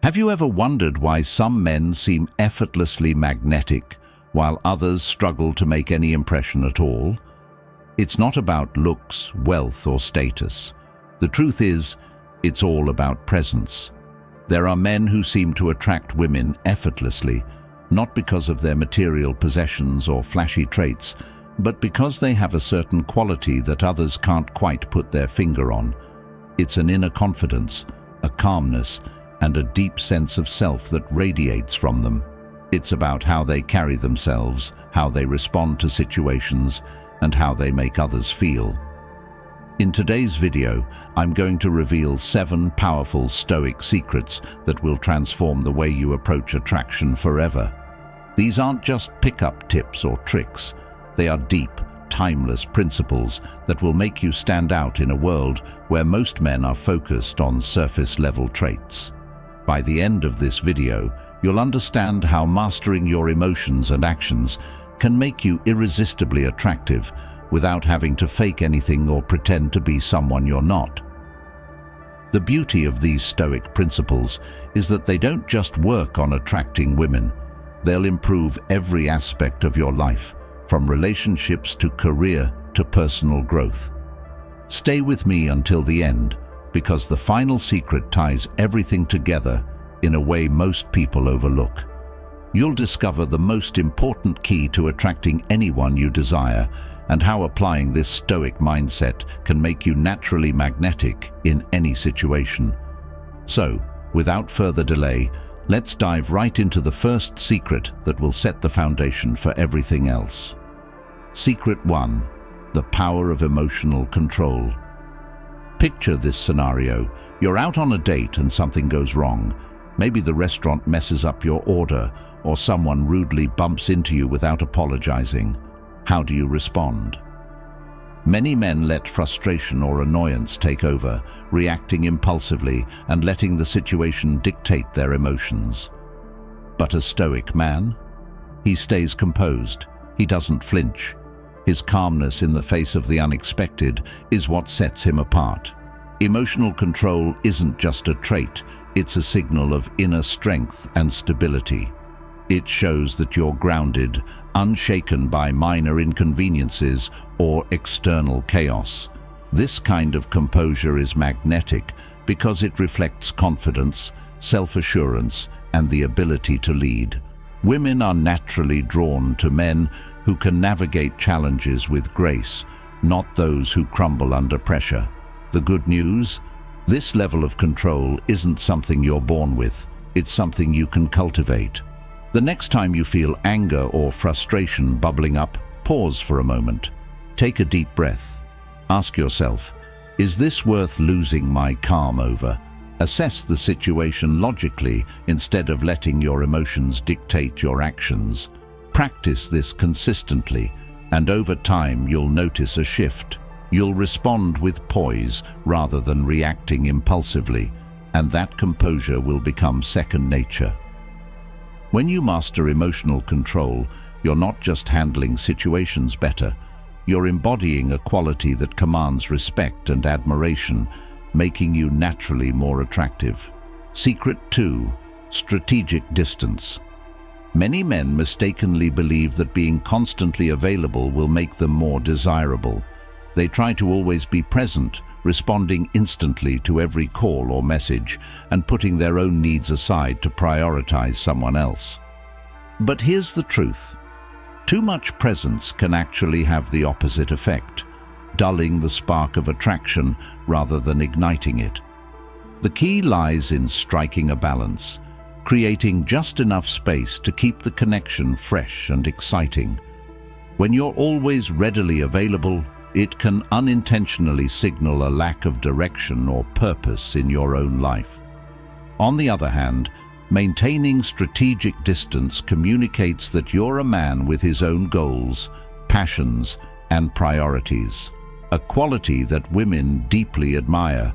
Have you ever wondered why some men seem effortlessly magnetic while others struggle to make any impression at all? It's not about looks, wealth, or status. The truth is, it's all about presence. There are men who seem to attract women effortlessly, not because of their material possessions or flashy traits, but because they have a certain quality that others can't quite put their finger on. It's an inner confidence, a calmness, and a deep sense of self that radiates from them. It's about how they carry themselves, how they respond to situations, and how they make others feel. In today's video, I'm going to reveal 7 powerful Stoic secrets that will transform the way you approach attraction forever. These aren't just pick-up tips or tricks. They are deep, timeless principles that will make you stand out in a world where most men are focused on surface-level traits. By the end of this video, you'll understand how mastering your emotions and actions can make you irresistibly attractive without having to fake anything or pretend to be someone you're not. The beauty of these Stoic principles is that they don't just work on attracting women. They'll improve every aspect of your life, from relationships to career to personal growth. Stay with me until the end, because the final secret ties everything together in a way most people overlook. You'll discover the most important key to attracting anyone you desire and how applying this Stoic mindset can make you naturally magnetic in any situation. So, without further delay, let's dive right into the first secret that will set the foundation for everything else. Secret 1. The power of emotional control. Picture this scenario. You're out on a date and something goes wrong. Maybe the restaurant messes up your order, or someone rudely bumps into you without apologizing. How do you respond? Many men let frustration or annoyance take over, reacting impulsively and letting the situation dictate their emotions. But a Stoic man? He stays composed. He doesn't flinch. His calmness in the face of the unexpected is what sets him apart. Emotional control isn't just a trait, it's a signal of inner strength and stability. It shows that you're grounded, unshaken by minor inconveniences or external chaos. This kind of composure is magnetic because it reflects confidence, self-assurance, and the ability to lead. Women are naturally drawn to men who can navigate challenges with grace, not those who crumble under pressure. The good news? This level of control isn't something you're born with. It's something you can cultivate. The next time you feel anger or frustration bubbling up, pause for a moment. Take a deep breath. Ask yourself, is this worth losing my calm over? Assess the situation logically instead of letting your emotions dictate your actions. Practice this consistently, and over time you'll notice a shift. You'll respond with poise rather than reacting impulsively, and that composure will become second nature. When you master emotional control, you're not just handling situations better, you're embodying a quality that commands respect and admiration, making you naturally more attractive. Secret 2. Strategic distance. Many men mistakenly believe that being constantly available will make them more desirable. They try to always be present, responding instantly to every call or message, and putting their own needs aside to prioritize someone else. But here's the truth. Too much presence can actually have the opposite effect, dulling the spark of attraction rather than igniting it. The key lies in striking a balance, creating just enough space to keep the connection fresh and exciting. When you're always readily available, it can unintentionally signal a lack of direction or purpose in your own life. On the other hand, maintaining strategic distance communicates that you're a man with his own goals, passions, and priorities, a quality that women deeply admire.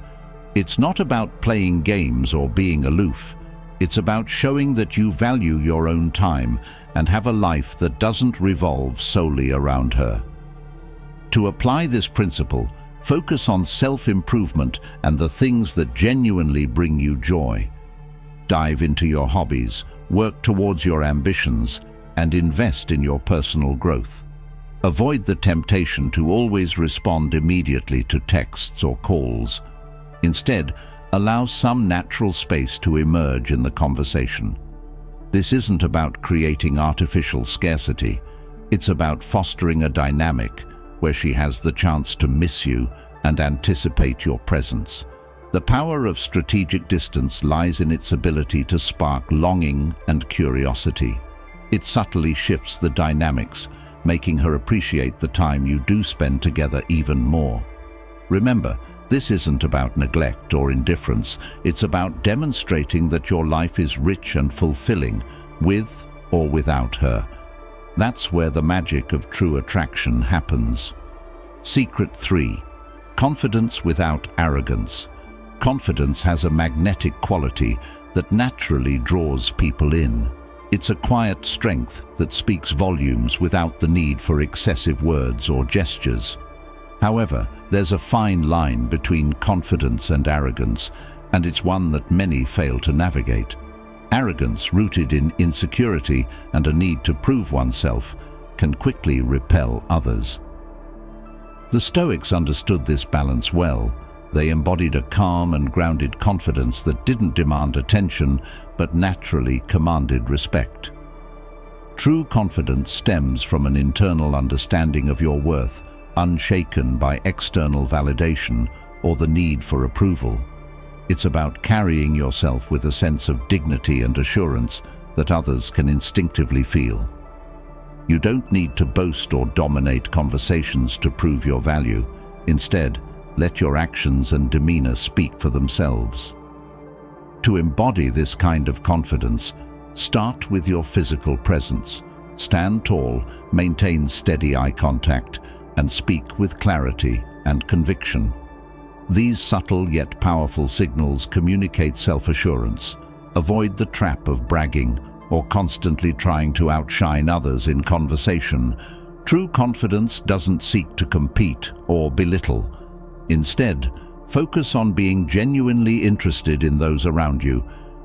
It's not about playing games or being aloof. It's about showing that you value your own time and have a life that doesn't revolve solely around her. To apply this principle, focus on self-improvement and the things that genuinely bring you joy. Dive into your hobbies, work towards your ambitions, and invest in your personal growth. Avoid the temptation to always respond immediately to texts or calls. Instead, allow some natural space to emerge in the conversation. This isn't about creating artificial scarcity. It's about fostering a dynamic where she has the chance to miss you and anticipate your presence. The power of strategic distance lies in its ability to spark longing and curiosity. It subtly shifts the dynamics, making her appreciate the time you do spend together even more. Remember, this isn't about neglect or indifference. It's about demonstrating that your life is rich and fulfilling, with or without her. That's where the magic of true attraction happens. Secret 3. Confidence without arrogance. Confidence has a magnetic quality that naturally draws people in. It's a quiet strength that speaks volumes without the need for excessive words or gestures. However, there's a fine line between confidence and arrogance, and it's one that many fail to navigate. Arrogance, rooted in insecurity and a need to prove oneself, can quickly repel others. The Stoics understood this balance well. They embodied a calm and grounded confidence that didn't demand attention, but naturally commanded respect. True confidence stems from an internal understanding of your worth, unshaken by external validation or the need for approval. It's about carrying yourself with a sense of dignity and assurance that others can instinctively feel. You don't need to boast or dominate conversations to prove your value. Instead, let your actions and demeanor speak for themselves. To embody this kind of confidence, start with your physical presence. Stand tall, maintain steady eye contact, and speak with clarity and conviction. These subtle yet powerful signals communicate self-assurance. Avoid the trap of bragging or constantly trying to outshine others in conversation. True confidence doesn't seek to compete or belittle. Instead, focus on being genuinely interested in those around you,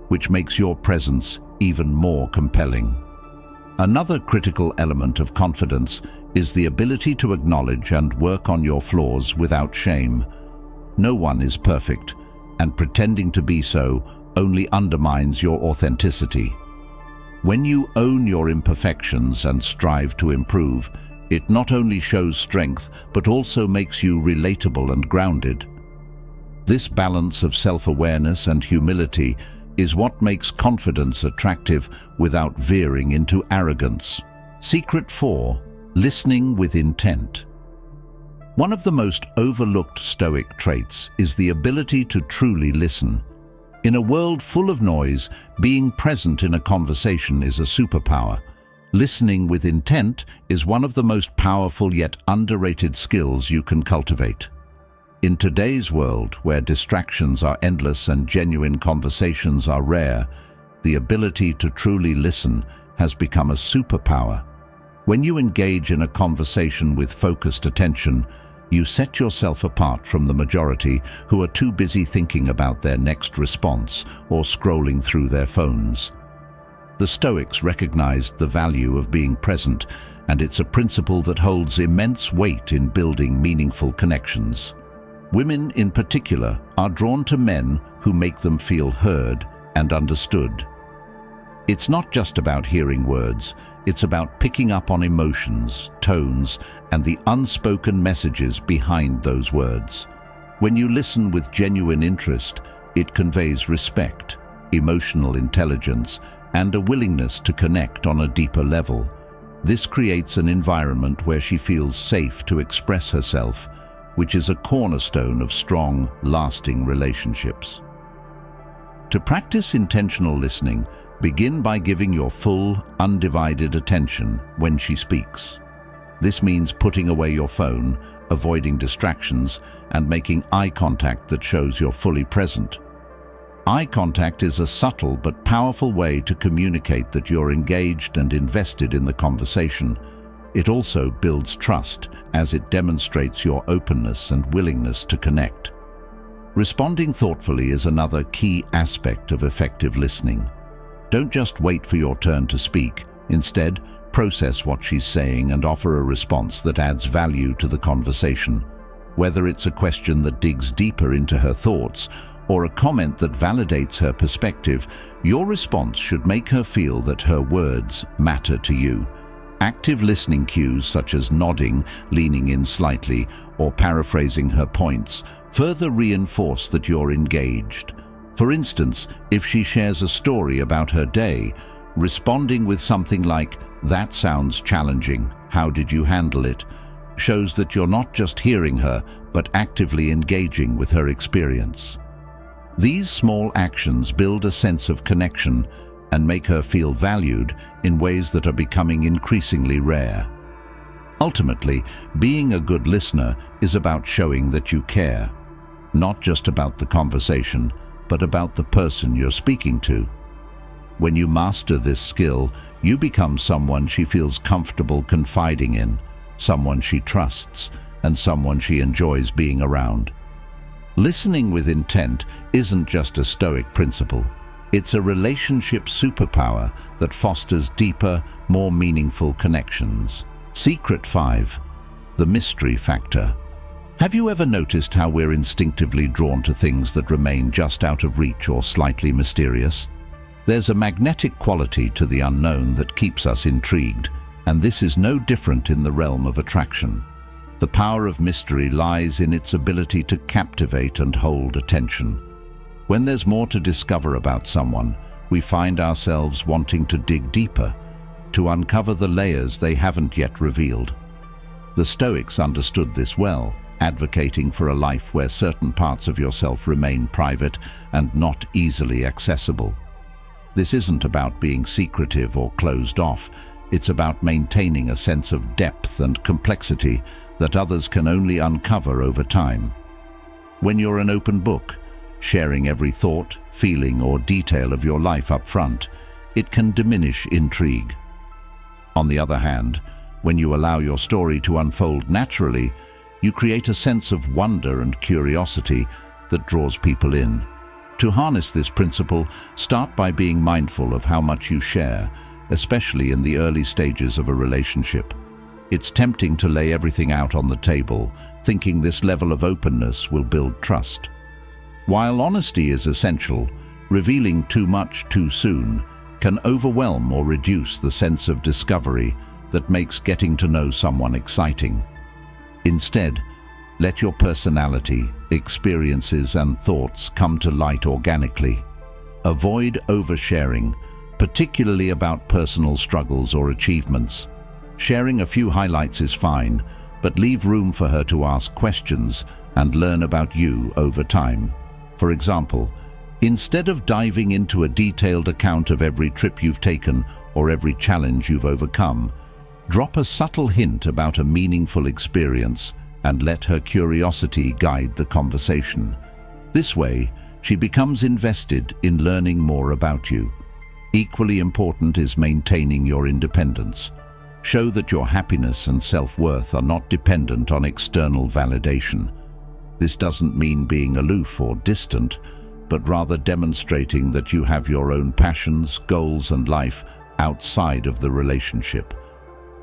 which makes your presence even more compelling. Another critical element of confidence is the ability to acknowledge and work on your flaws without shame. No one is perfect, and pretending to be so only undermines your authenticity. When you own your imperfections and strive to improve, it not only shows strength, but also makes you relatable and grounded. This balance of self-awareness and humility is what makes confidence attractive without veering into arrogance. Secret 4. Listening with intent. One of the most overlooked Stoic traits is the ability to truly listen. In a world full of noise, being present in a conversation is a superpower. Listening with intent is one of the most powerful yet underrated skills you can cultivate. In today's world, where distractions are endless and genuine conversations are rare, the ability to truly listen has become a superpower. When you engage in a conversation with focused attention, you set yourself apart from the majority who are too busy thinking about their next response or scrolling through their phones. The Stoics recognized the value of being present, and it's a principle that holds immense weight in building meaningful connections. Women in particular are drawn to men who make them feel heard and understood. It's not just about hearing words, it's about picking up on emotions, tones, and the unspoken messages behind those words. When you listen with genuine interest, it conveys respect, emotional intelligence, and a willingness to connect on a deeper level. This creates an environment where she feels safe to express herself, which is a cornerstone of strong, lasting relationships. To practice intentional listening, begin by giving your full, undivided attention when she speaks. This means putting away your phone, avoiding distractions, and making eye contact that shows you're fully present. Eye contact is a subtle but powerful way to communicate that you're engaged and invested in the conversation. It also builds trust as it demonstrates your openness and willingness to connect. Responding thoughtfully is another key aspect of effective listening. Don't just wait for your turn to speak. Instead, process what she's saying and offer a response that adds value to the conversation. Whether it's a question that digs deeper into her thoughts or a comment that validates her perspective, your response should make her feel that her words matter to you. Active listening cues such as nodding, leaning in slightly, or paraphrasing her points further reinforce that you're engaged. For instance, if she shares a story about her day, responding with something like, "That sounds challenging, how did you handle it?" shows that you're not just hearing her, but actively engaging with her experience. These small actions build a sense of connection and make her feel valued in ways that are becoming increasingly rare. Ultimately, being a good listener is about showing that you care, not just about the conversation, but about the person you're speaking to. When you master this skill, you become someone she feels comfortable confiding in, someone she trusts, and someone she enjoys being around. Listening with intent isn't just a Stoic principle. It's a relationship superpower that fosters deeper, more meaningful connections. Secret 5. The mystery factor. Have you ever noticed how we're instinctively drawn to things that remain just out of reach or slightly mysterious? There's a magnetic quality to the unknown that keeps us intrigued, and this is no different in the realm of attraction. The power of mystery lies in its ability to captivate and hold attention. When there's more to discover about someone, we find ourselves wanting to dig deeper, to uncover the layers they haven't yet revealed. The Stoics understood this well, advocating for a life where certain parts of yourself remain private and not easily accessible. This isn't about being secretive or closed off. It's about maintaining a sense of depth and complexity that others can only uncover over time. When you're an open book, sharing every thought, feeling, or detail of your life up front, it can diminish intrigue. On the other hand, when you allow your story to unfold naturally, you create a sense of wonder and curiosity that draws people in. To harness this principle, start by being mindful of how much you share, especially in the early stages of a relationship. It's tempting to lay everything out on the table, thinking this level of openness will build trust. While honesty is essential, revealing too much too soon can overwhelm or reduce the sense of discovery that makes getting to know someone exciting. Instead, let your personality, experiences, and thoughts come to light organically. Avoid oversharing, particularly about personal struggles or achievements. Sharing a few highlights is fine, but leave room for her to ask questions and learn about you over time. For example, instead of diving into a detailed account of every trip you've taken or every challenge you've overcome, drop a subtle hint about a meaningful experience and let her curiosity guide the conversation. This way, she becomes invested in learning more about you. Equally important is maintaining your independence. Show that your happiness and self-worth are not dependent on external validation. This doesn't mean being aloof or distant, but rather demonstrating that you have your own passions, goals, and life outside of the relationship.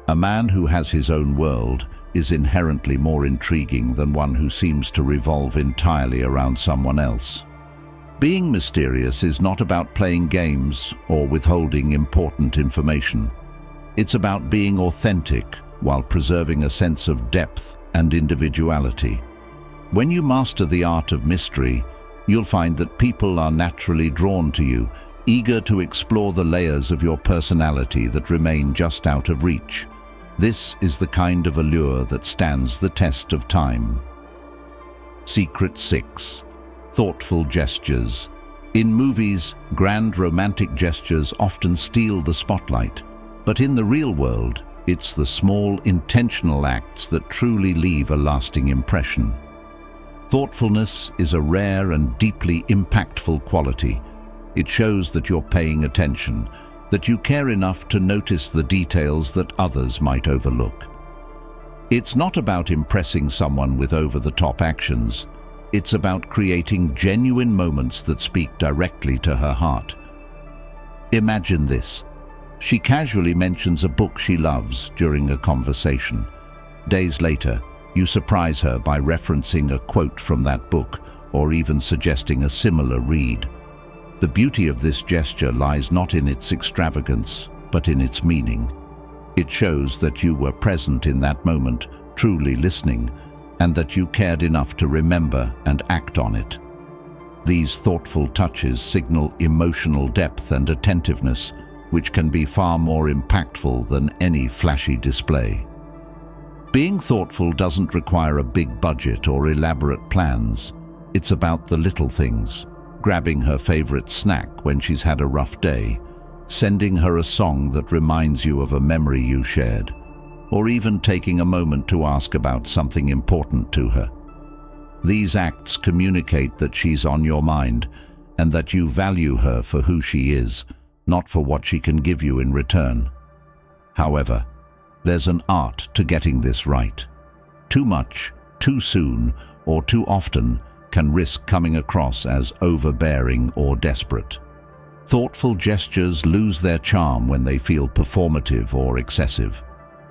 A man who has his own world is inherently more intriguing than one who seems to revolve entirely around someone else. Being mysterious is not about playing games or withholding important information. It's about being authentic while preserving a sense of depth and individuality. When you master the art of mystery, you'll find that people are naturally drawn to you, eager to explore the layers of your personality that remain just out of reach. This is the kind of allure that stands the test of time. Secret 6. Thoughtful gestures. In movies, grand romantic gestures often steal the spotlight, but in the real world, it's the small, intentional acts that truly leave a lasting impression. Thoughtfulness is a rare and deeply impactful quality. It shows that you're paying attention, that you care enough to notice the details that others might overlook. It's not about impressing someone with over-the-top actions. It's about creating genuine moments that speak directly to her heart. Imagine this. She casually mentions a book she loves during a conversation. Days later, you surprise her by referencing a quote from that book or even suggesting a similar read. The beauty of this gesture lies not in its extravagance, but in its meaning. It shows that you were present in that moment, truly listening, and that you cared enough to remember and act on it. These thoughtful touches signal emotional depth and attentiveness, which can be far more impactful than any flashy display. Being thoughtful doesn't require a big budget or elaborate plans. It's about the little things, grabbing her favorite snack when she's had a rough day, sending her a song that reminds you of a memory you shared, or even taking a moment to ask about something important to her. These acts communicate that she's on your mind and that you value her for who she is, not for what she can give you in return. However, there's an art to getting this right. Too much, too soon, or too often can risk coming across as overbearing or desperate. Thoughtful gestures lose their charm when they feel performative or excessive.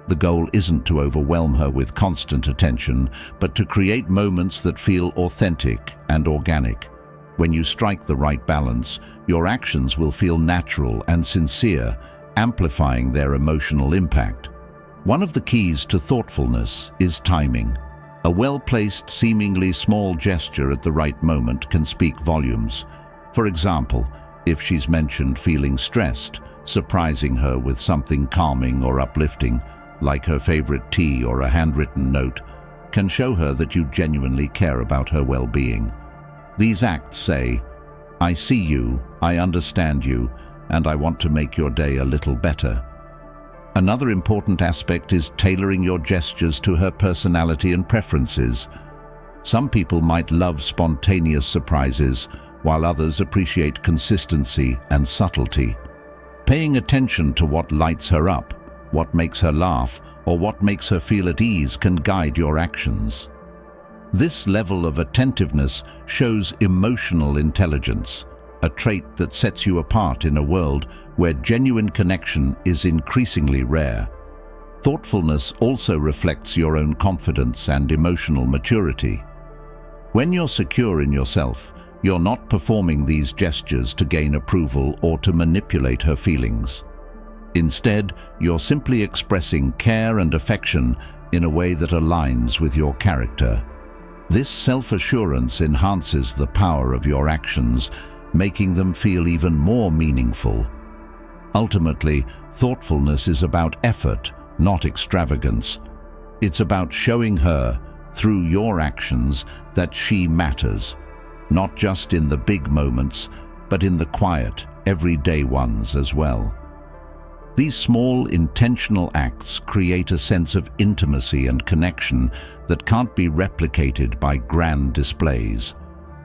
The goal isn't to overwhelm her with constant attention, but to create moments that feel authentic and organic. When you strike the right balance, your actions will feel natural and sincere, amplifying their emotional impact. One of the keys to thoughtfulness is timing. A well-placed, seemingly small gesture at the right moment can speak volumes. For example, if she's mentioned feeling stressed, surprising her with something calming or uplifting, like her favorite tea or a handwritten note, can show her that you genuinely care about her well-being. These acts say, "I see you, I understand you, and I want to make your day a little better." Another important aspect is tailoring your gestures to her personality and preferences. Some people might love spontaneous surprises, while others appreciate consistency and subtlety. Paying attention to what lights her up, what makes her laugh, or what makes her feel at ease can guide your actions. This level of attentiveness shows emotional intelligence, a trait that sets you apart in a world where genuine connection is increasingly rare. Thoughtfulness also reflects your own confidence and emotional maturity. When you're secure in yourself, you're not performing these gestures to gain approval or to manipulate her feelings. Instead, you're simply expressing care and affection in a way that aligns with your character. This self-assurance enhances the power of your actions, making them feel even more meaningful. Ultimately, thoughtfulness is about effort, not extravagance. It's about showing her, through your actions, that she matters, not just in the big moments, but in the quiet, everyday ones as well. These small, intentional acts create a sense of intimacy and connection that can't be replicated by grand displays.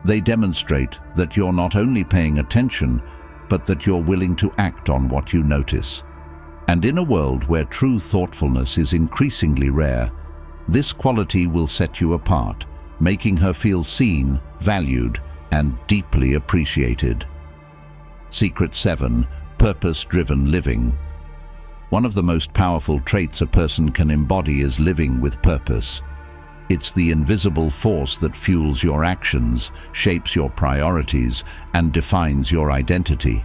They demonstrate that you're not only paying attention, but that you're willing to act on what you notice. And in a world where true thoughtfulness is increasingly rare, this quality will set you apart, making her feel seen, valued, and deeply appreciated. Secret 7. Purpose-driven living. One of the most powerful traits a person can embody is living with purpose. It's the invisible force that fuels your actions, shapes your priorities, and defines your identity.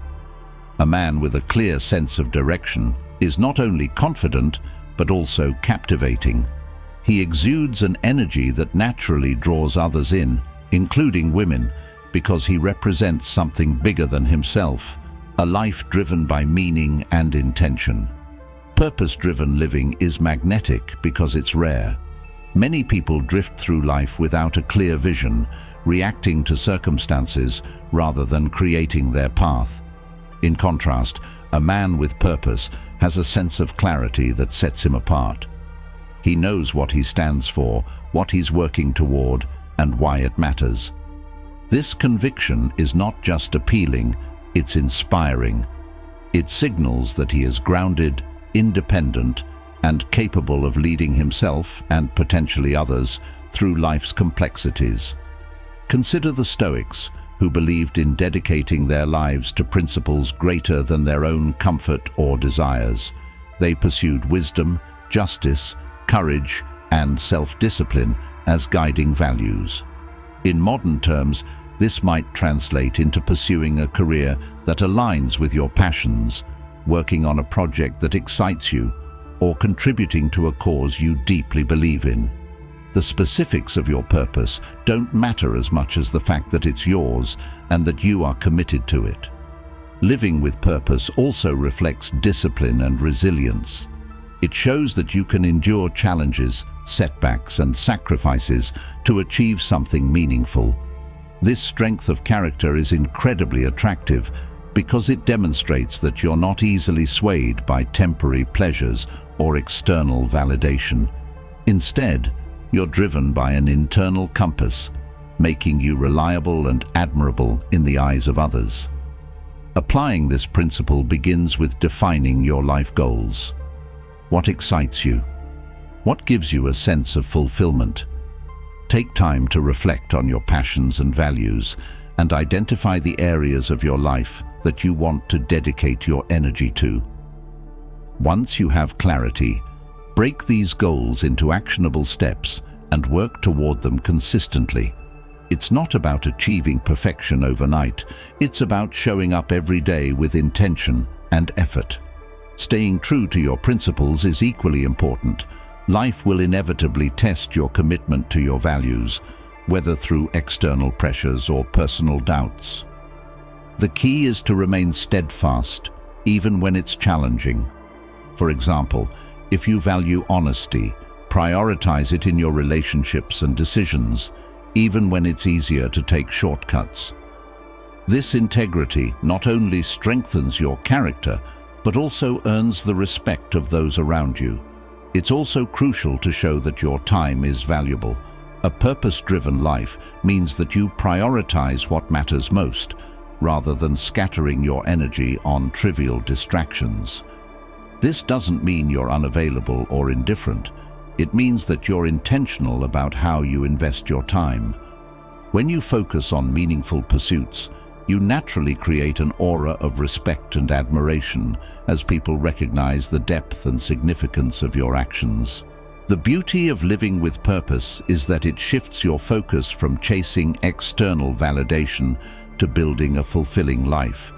A man with a clear sense of direction is not only confident, but also captivating. He exudes an energy that naturally draws others in, including women, because he represents something bigger than himself, a life driven by meaning and intention. Purpose-driven living is magnetic because it's rare. Many people drift through life without a clear vision, reacting to circumstances rather than creating their path. In contrast, a man with purpose has a sense of clarity that sets him apart. He knows what he stands for, what he's working toward, and why it matters. This conviction is not just appealing, it's inspiring. It signals that he is grounded, independent, and capable of leading himself and potentially others through life's complexities. Consider the Stoics, who believed in dedicating their lives to principles greater than their own comfort or desires. They pursued wisdom, justice, courage, and self-discipline as guiding values. In modern terms, this might translate into pursuing a career that aligns with your passions, working on a project that excites you, or contributing to a cause you deeply believe in. The specifics of your purpose don't matter as much as the fact that it's yours and that you are committed to it. Living with purpose also reflects discipline and resilience. It shows that you can endure challenges, setbacks, and sacrifices to achieve something meaningful. This strength of character is incredibly attractive because it demonstrates that you're not easily swayed by temporary pleasures or external validation. Instead, you're driven by an internal compass, making you reliable and admirable in the eyes of others. Applying this principle begins with defining your life goals. What excites you? What gives you a sense of fulfillment? Take time to reflect on your passions and values and identify the areas of your life that you want to dedicate your energy to. Once you have clarity, break these goals into actionable steps and work toward them consistently. It's not about achieving perfection overnight. It's about showing up every day with intention and effort. Staying true to your principles is equally important. Life will inevitably test your commitment to your values, whether through external pressures or personal doubts. The key is to remain steadfast, even when it's challenging. For example, if you value honesty, prioritize it in your relationships and decisions, even when it's easier to take shortcuts. This integrity not only strengthens your character, but also earns the respect of those around you. It's also crucial to show that your time is valuable. A purpose-driven life means that you prioritize what matters most, rather than scattering your energy on trivial distractions. This doesn't mean you're unavailable or indifferent. It means that you're intentional about how you invest your time. When you focus on meaningful pursuits, you naturally create an aura of respect and admiration as people recognize the depth and significance of your actions. The beauty of living with purpose is that it shifts your focus from chasing external validation to building a fulfilling life.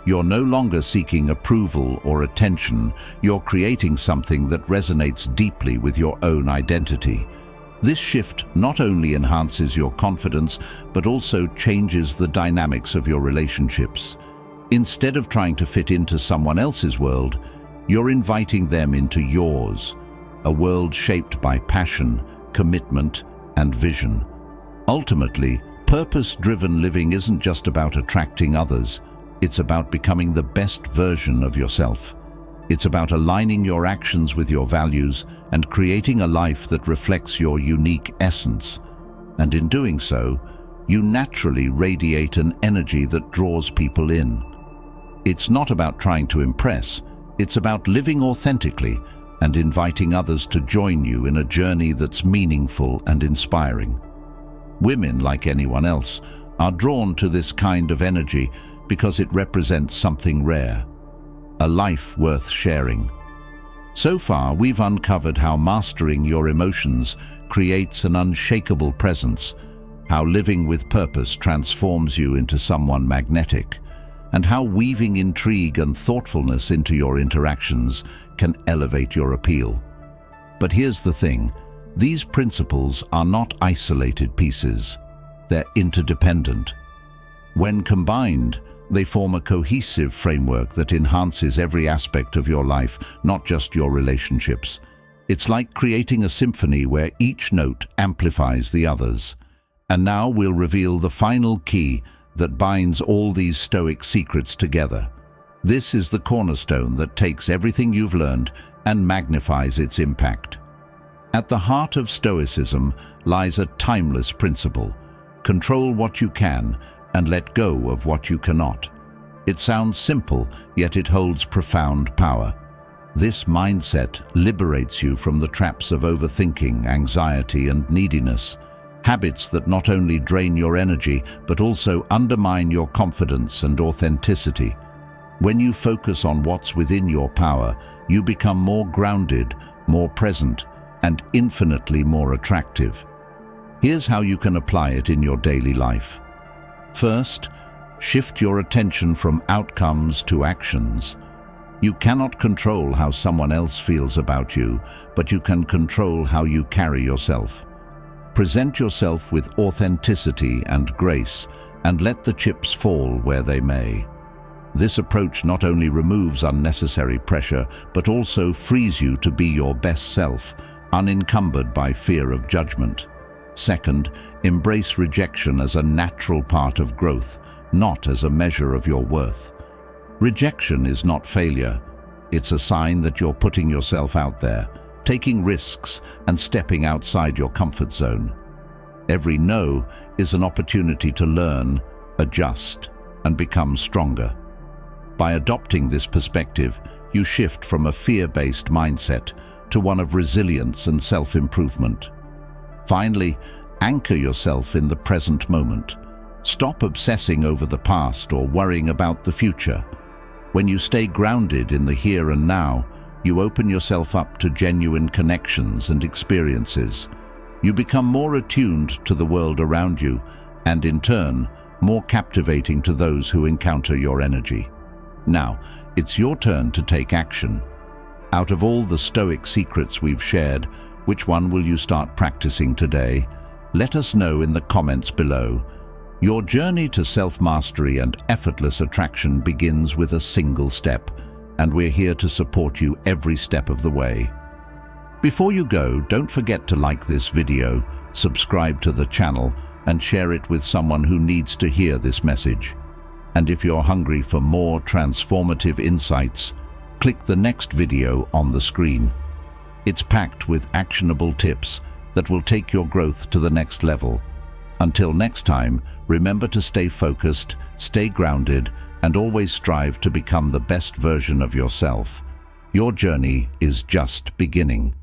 You're no longer seeking approval or attention. You're creating something that resonates deeply with your own identity. This shift not only enhances your confidence, but also changes the dynamics of your relationships. Instead of trying to fit into someone else's world, you're inviting them into yours, a world shaped by passion, commitment, and vision. Ultimately, purpose-driven living isn't just about attracting others. It's about becoming the best version of yourself. It's about aligning your actions with your values and creating a life that reflects your unique essence. And in doing so, you naturally radiate an energy that draws people in. It's not about trying to impress. It's about living authentically and inviting others to join you in a journey that's meaningful and inspiring. Women, like anyone else, are drawn to this kind of energy because it represents something rare, a life worth sharing. So far, we've uncovered how mastering your emotions creates an unshakable presence, how living with purpose transforms you into someone magnetic, and how weaving intrigue and thoughtfulness into your interactions can elevate your appeal. But here's the thing, these principles are not isolated pieces. They're interdependent. When combined, they form a cohesive framework that enhances every aspect of your life, not just your relationships. It's like creating a symphony where each note amplifies the others. And now we'll reveal the final key that binds all these Stoic secrets together. This is the cornerstone that takes everything you've learned and magnifies its impact. At the heart of Stoicism lies a timeless principle: control what you can and let go of what you cannot. It sounds simple, yet it holds profound power. This mindset liberates you from the traps of overthinking, anxiety, and neediness. Habits that not only drain your energy, but also undermine your confidence and authenticity. When you focus on what's within your power, you become more grounded, more present, and infinitely more attractive. Here's how you can apply it in your daily life. First, shift your attention from outcomes to actions. You cannot control how someone else feels about you, but you can control how you carry yourself. Present yourself with authenticity and grace, and let the chips fall where they may. This approach not only removes unnecessary pressure, but also frees you to be your best self, unencumbered by fear of judgment. Second, embrace rejection as a natural part of growth, not as a measure of your worth. Rejection is not failure. It's a sign that you're putting yourself out there, taking risks, and stepping outside your comfort zone. Every no is an opportunity to learn, adjust, and become stronger. By adopting this perspective, you shift from a fear-based mindset to one of resilience and self-improvement. Finally, anchor yourself in the present moment. Stop obsessing over the past or worrying about the future. When you stay grounded in the here and now, you open yourself up to genuine connections and experiences. You become more attuned to the world around you, and in turn, more captivating to those who encounter your energy. Now, it's your turn to take action. Out of all the Stoic secrets we've shared, which one will you start practicing today? Let us know in the comments below. Your journey to self-mastery and effortless attraction begins with a single step, and we're here to support you every step of the way. Before you go, don't forget to like this video, subscribe to the channel, and share it with someone who needs to hear this message. And if you're hungry for more transformative insights, click the next video on the screen. It's packed with actionable tips that will take your growth to the next level. Until next time, remember to stay focused, stay grounded, and always strive to become the best version of yourself. Your journey is just beginning.